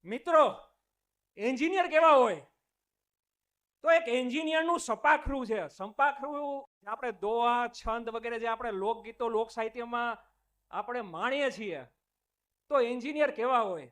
મિત્રો, એન્જિનિયર કેવા હોય? તો એક એન્જિનિયરનું સપાખરું છે. સપાખરું આપણે દોહા, છંદ વગેરે જે આપણે લોકગીતો, લોક સાહિત્યમાં આપણે માણીએ છીએ, તો એન્જિનિયર કેવા હોય?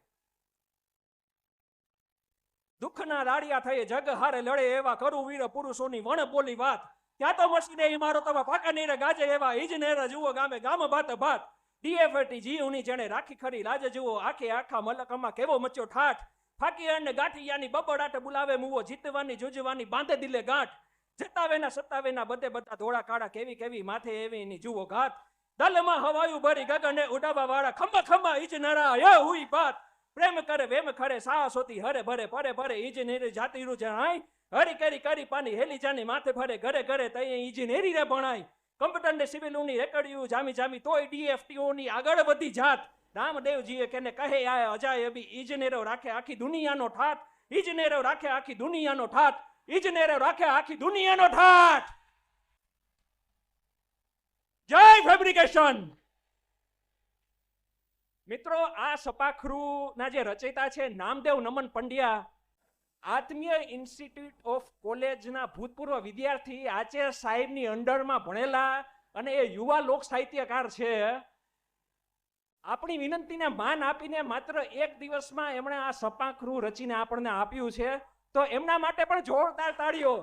દુઃખના દાડિયા થઈ જગ હારે લડે એવા કરું વીર પુરુષોની વણ બોલી વાત. ત્યાં તો મસીને ઇમારો તમે પાકા નીરે ગાજે એવા ઇજનેર જુઓ ગામે ગામ ભાત ભાત. ડીએફટી જીવની જેણે રાખી ખરી લાજ જુઓ આખે આખા મલકમાં કેવો મચ્યો ઠાઠ. ફાકી અને ગાંઠિયાની બબડાટ બોલાવે મુવો જીતવાની જુજવાની બાંધે દિલે ગાંઠ. જતાવેના સતાવેના બધે બધા ધોળા કાળા કેવી કેવી માથે એવી ની જુઓ ઘાત. દલમાં હવાયું ભરી ગગને ઉડાવા વાળા ખંભા ખંભા ઇજનરા એ હુઈ બાત. પ્રેમ કરે વેમ ખરે સાહસોતી હરે ભરે પરે ભરે ઇજનેરી જાતિરું જણાય. હરી કરી કરી પાની હેલી જાની માથે ફરે ઘરે ઘરે તઈ ઇજનેરી રે ભણાય. કમ્પ્યુટર ને સિવિલની રેકડિયું જામી જામી તોય ડીએફટીઓની આગળ વધી જાત. રામદેવજીએ કેને કહે આ અજાયબી ઇજનેરો રાખે આખી દુનિયાનો ઠાઠ. ઇજનેરો રાખે આખી દુનિયાનો ઠાઠ. ઇજનેરો રાખે આખી દુનિયાનો ઠાઠ. જય ફેબ્રિકેશન. મિત્રો, આ સપાખરુના જે રચયિતા છે નામદેવ નમન પંડ્યા, આત્મીય ઇન્સ્ટિટ્યૂટ ઓફ કોલેજના ભૂતપૂર્વ વિદ્યાર્થી, આચાર્ય સાહેબની અંડરમાં ભણેલા અને એ યુવા લોક સાહિત્યકાર છે. આપણી વિનંતીને માન આપીને માત્ર એક દિવસમાં એમણે આ સપાખરું રચીને આપણને આપ્યું છે, તો એમના માટે પણ જોરદાર તાળીઓ.